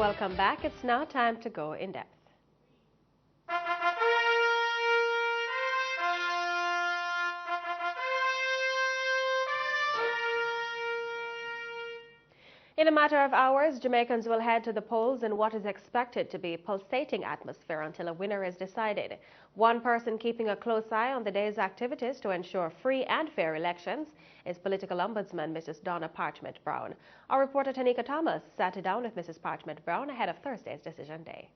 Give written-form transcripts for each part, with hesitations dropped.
Welcome back. It's now time to go in depth. In a matter of hours, Jamaicans will head to the polls in what is expected to be a pulsating atmosphere until a winner is decided. One person keeping a close eye on the day's activities to ensure free and fair elections is political ombudsman Mrs. Donna Parchment-Brown. Our reporter Tanika Thomas sat down with Mrs. Parchment-Brown ahead of Thursday's decision day.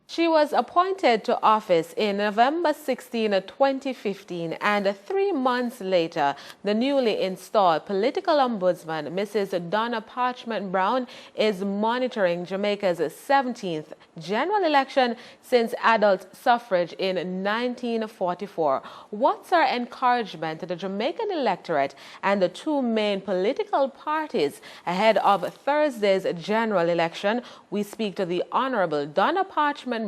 She was appointed to office in November 16, 2015, and 3 months later, the newly installed political ombudsman, Mrs. Donna Parchment-Brown, is monitoring Jamaica's 17th general election since adult suffrage in 1944. What's her encouragement to the Jamaican electorate and the two main political parties ahead of Thursday's general election? We speak to the Honorable Donna Parchment-Brown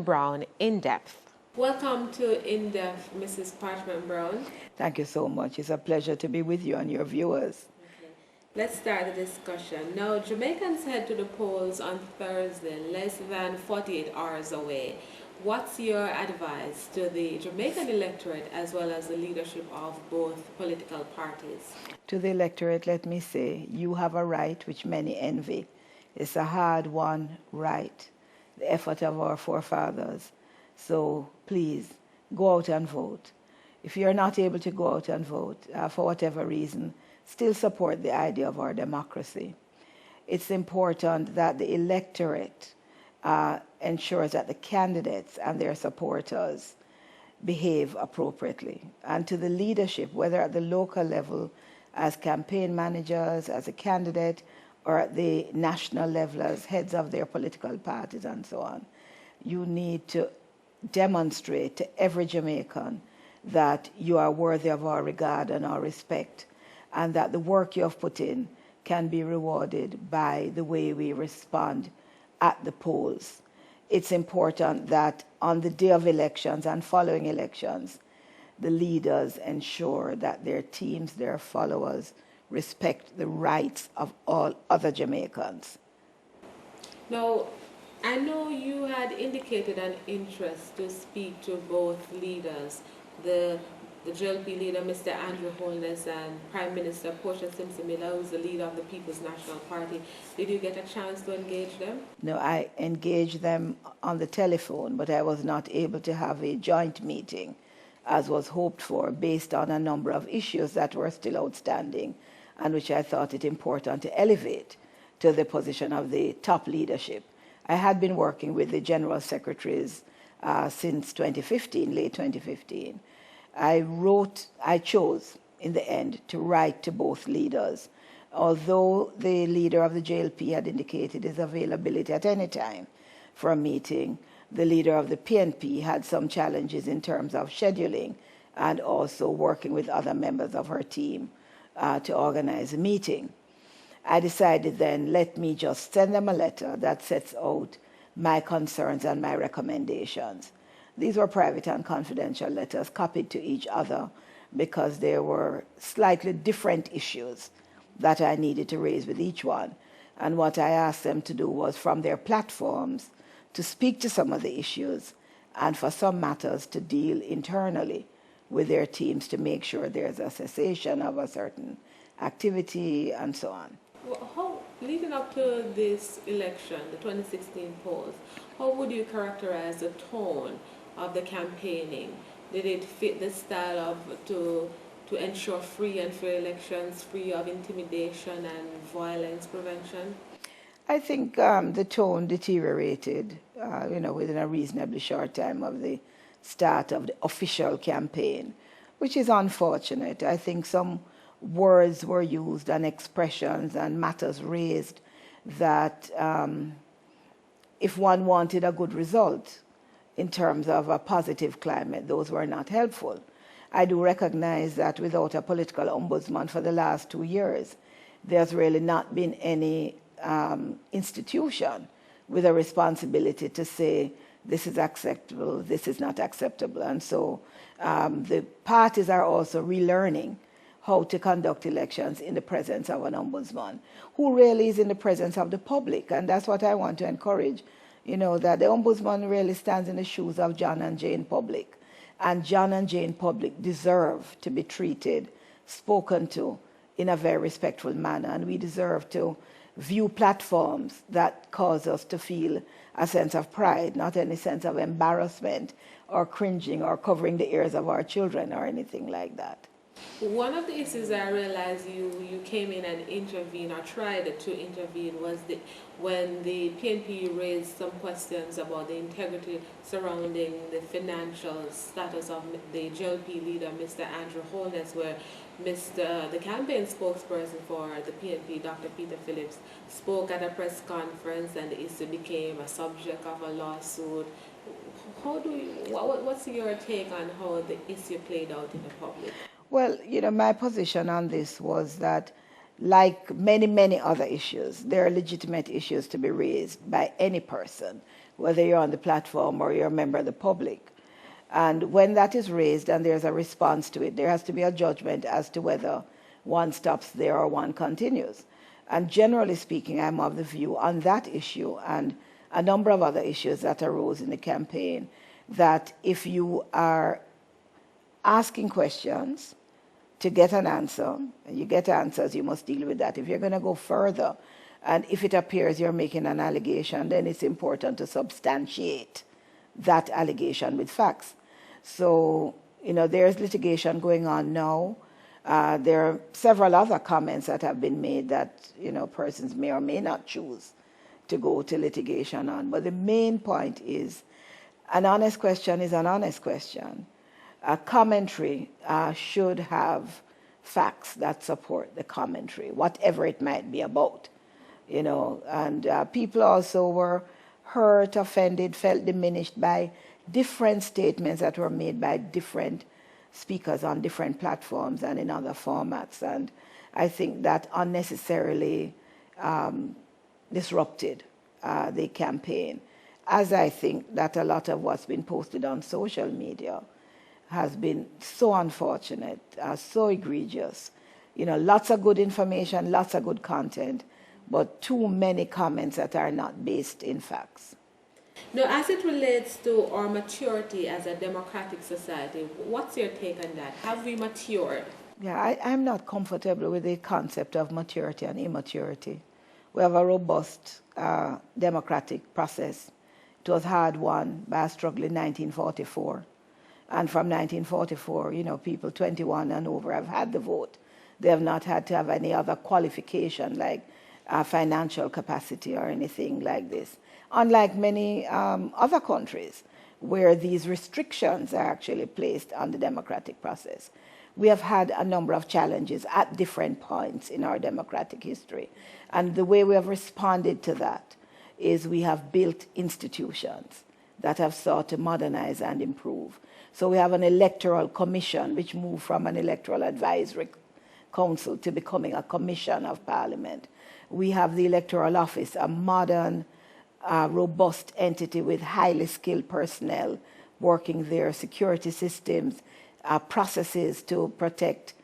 in depth. Welcome to Indepth, Mrs. Parchment-Brown. Thank you so much. It's a pleasure to be with you and your viewers. Okay. Let's start the discussion. Now, Jamaicans head to the polls on Thursday, less than 48 hours away. What's your advice to the Jamaican electorate as well as the leadership of both political parties? To the electorate, let me say, you have a right which many envy. It's a hard-won right, the effort of our forefathers. So please, go out and vote. If you're not able to go out and vote, for whatever reason, still support the idea of our democracy. It's important that the electorate ensures that the candidates and their supporters behave appropriately. And to the leadership, whether at the local level, as campaign managers, as a candidate, or at the national level as heads of their political parties and so on, you need to demonstrate to every Jamaican that you are worthy of our regard and our respect, and that the work you have put in can be rewarded by the way we respond at the polls. It's important that on the day of elections and following elections, the leaders ensure that their teams, their followers, respect the rights of all other Jamaicans. Now, I know you had indicated an interest to speak to both leaders, the JLP leader, Mr. Andrew Holness, and Prime Minister Portia Simpson-Miller, who's the leader of the People's National Party. Did you get a chance to engage them? No, I engaged them on the telephone, but I was not able to have a joint meeting, as was hoped for, based on a number of issues that were still outstanding, and which I thought it important to elevate to the position of the top leadership. I had been working with the general secretaries since 2015, late 2015. I chose in the end to write to both leaders. Although the leader of the JLP had indicated his availability at any time for a meeting, the leader of the PNP had some challenges in terms of scheduling and also working with other members of her team to organize a meeting. I decided then, let me just send them a letter that sets out my concerns and my recommendations. These were private and confidential letters copied to each other because there were slightly different issues that I needed to raise with each one. And what I asked them to do was, from their platforms, to speak to some of the issues and for some matters to deal internally with their teams to make sure there's a cessation of a certain activity and so on. Well, leading up to this election, the 2016 polls, how would you characterize the tone of the campaigning? Did it fit the style of to ensure free and fair elections, free of intimidation and violence prevention? I think the tone deteriorated, within a reasonably short time of the start of the official campaign, which is unfortunate. I think some words were used and expressions and matters raised that if one wanted a good result in terms of a positive climate, those were not helpful. I do recognize that without a political ombudsman for the last 2 years, there's really not been any institution with a responsibility to say this is acceptable, this is not acceptable. And so the parties are also relearning how to conduct elections in the presence of an ombudsman, who really is in the presence of the public. And that's what I want to encourage you know, that the Ombudsman really stands in the shoes of John and Jane Public. And John and Jane Public deserve to be treated, spoken to in a very respectful manner. And we deserve to view platforms that cause us to feel a sense of pride, not any sense of embarrassment or cringing or covering the ears of our children or anything like that. One of the issues I realized you came in and intervened or tried to intervene was when the PNP raised some questions about the integrity surrounding the financial status of the JLP leader, Mr. Andrew Holness, where the campaign spokesperson for the PNP, Dr. Peter Phillips, spoke at a press conference and the issue became a subject of a lawsuit. What's your take on how the issue played out in the public? Well, you know, my position on this was that, like many, many other issues, there are legitimate issues to be raised by any person, whether you're on the platform or you're a member of the public. And when that is raised and there's a response to it, there has to be a judgment as to whether one stops there or one continues. And generally speaking, I'm of the view on that issue and a number of other issues that arose in the campaign, that if you are asking questions to get an answer, and you get answers, you must deal with that. If you're going to go further, and if it appears you're making an allegation, then it's important to substantiate that allegation with facts. So, you know, there's litigation going on now. There are several other comments that have been made that, you know, persons may or may not choose to go to litigation on. But the main point is, an honest question is an honest question. A commentary should have facts that support the commentary, whatever it might be about, you know. And people also were hurt, offended, felt diminished by different statements that were made by different speakers on different platforms and in other formats. And I think that unnecessarily disrupted the campaign, as I think that a lot of what's been posted on social media has been so unfortunate, so egregious. You know, lots of good information, lots of good content, but too many comments that are not based in facts. Now, as it relates to our maturity as a democratic society, what's your take on that? Have we matured? Yeah, I'm not comfortable with the concept of maturity and immaturity. We have a robust democratic process. It was hard won by a struggle in 1944. And from 1944, you know, people 21 and over have had the vote. They have not had to have any other qualification like financial capacity or anything like this. Unlike many other countries where these restrictions are actually placed on the democratic process. We have had a number of challenges at different points in our democratic history. And the way we have responded to that is we have built institutions that have sought to modernize and improve. So we have an electoral commission, which moved from an electoral advisory council to becoming a commission of parliament. We have the electoral office, a modern, robust entity with highly skilled personnel working there, security systems, processes to protect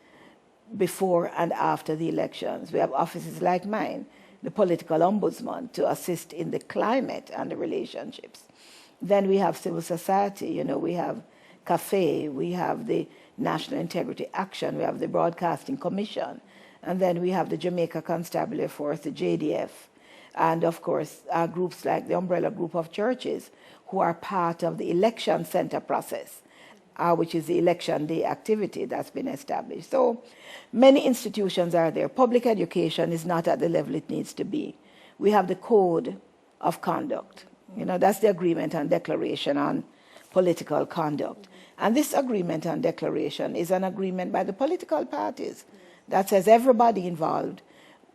before and after the elections. We have offices like mine, the political ombudsman, to assist in the climate and the relationships. Then we have civil society, you know, we have CAFE, we have the National Integrity Action, we have the Broadcasting Commission, and then we have the Jamaica Constabulary Force, the JDF, and of course groups like the Umbrella Group of Churches who are part of the election center process, which is the election day activity that's been established. So many institutions are there. Public education is not at the level it needs to be. We have the code of conduct. You know, that's the agreement and declaration on political conduct. And this agreement and declaration is an agreement by the political parties that says everybody involved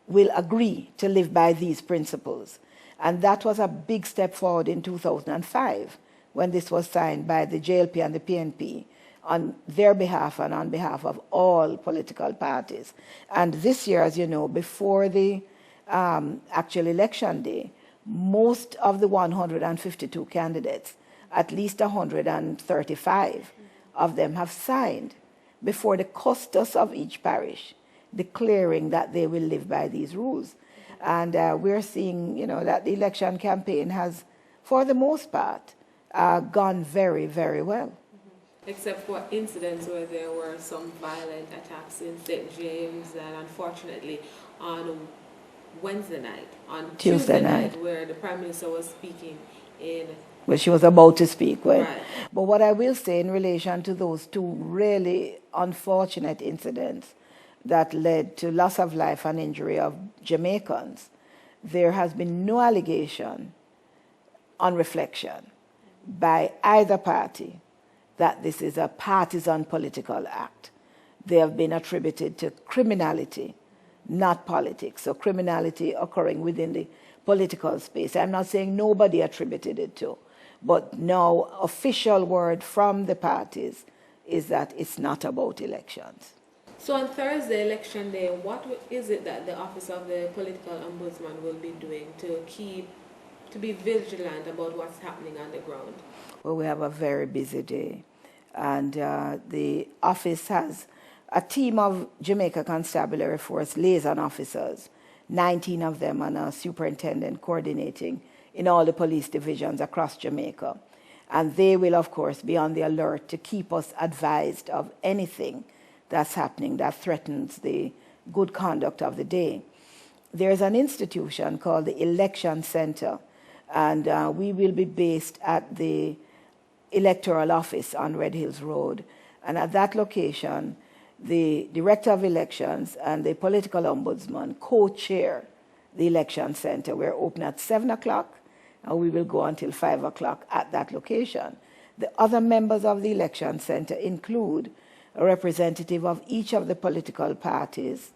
will agree to live by these principles. And that was a big step forward in 2005 when this was signed by the JLP and the PNP on their behalf and on behalf of all political parties. And this year, as you know, before the actual election day, most of the 152 candidates, at least 135 of them have signed before the custos of each parish, declaring that they will live by these rules. And we're seeing, you know, that the election campaign has for the most part, gone very, very well. Except for incidents where there were some violent attacks in St. James, and unfortunately on Wednesday night, on Tuesday night, where the Prime Minister was speaking in... Well, she was about to speak. Well, right. But what I will say in relation to those two really unfortunate incidents that led to loss of life and injury of Jamaicans, there has been no allegation on reflection by either party that this is a partisan political act. They have been attributed to criminality, not politics. So criminality occurring within the political space. I'm not saying nobody attributed it to, but now official word from the parties is that it's not about elections. So on Thursday, Election Day, what is it that the Office of the Political Ombudsman will be doing to be vigilant about what's happening on the ground? Well, we have a very busy day, and the office has a team of Jamaica Constabulary Force liaison officers, 19 of them, and a superintendent coordinating in all the police divisions across Jamaica. And they will, of course, be on the alert to keep us advised of anything that's happening that threatens the good conduct of the day. There's an institution called the Election Center, and we will be based at the electoral office on Red Hills Road. And at that location, the Director of Elections and the Political Ombudsman co-chair the Election Center. We're open at 7 o'clock, and we will go until 5 o'clock at that location. The other members of the Election Center include a representative of each of the political parties,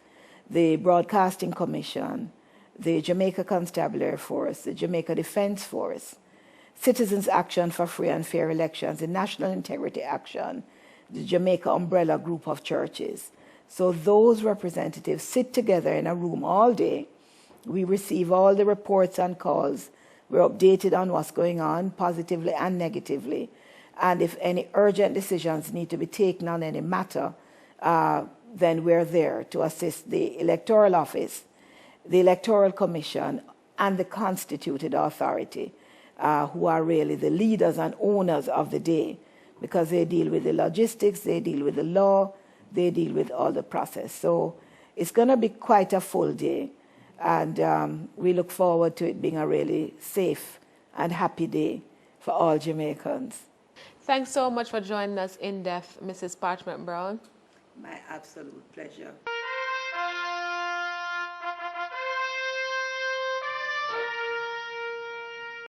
the Broadcasting Commission, the Jamaica Constabulary Force, the Jamaica Defense Force, Citizens Action for Free and Fair Elections, the National Integrity Action, the Jamaica Umbrella Group of Churches. So those representatives sit together in a room all day. We receive all the reports and calls. We're updated on what's going on, positively and negatively. And if any urgent decisions need to be taken on any matter, then we're there to assist the Electoral Office, the Electoral Commission, and the constituted authority, who are really the leaders and owners of the day, because they deal with the logistics, they deal with the law, they deal with all the process. So it's going to be quite a full day, and we look forward to it being a really safe and happy day for all Jamaicans. Thanks so much for joining us in depth, Mrs. Parchment-Brown. My absolute pleasure.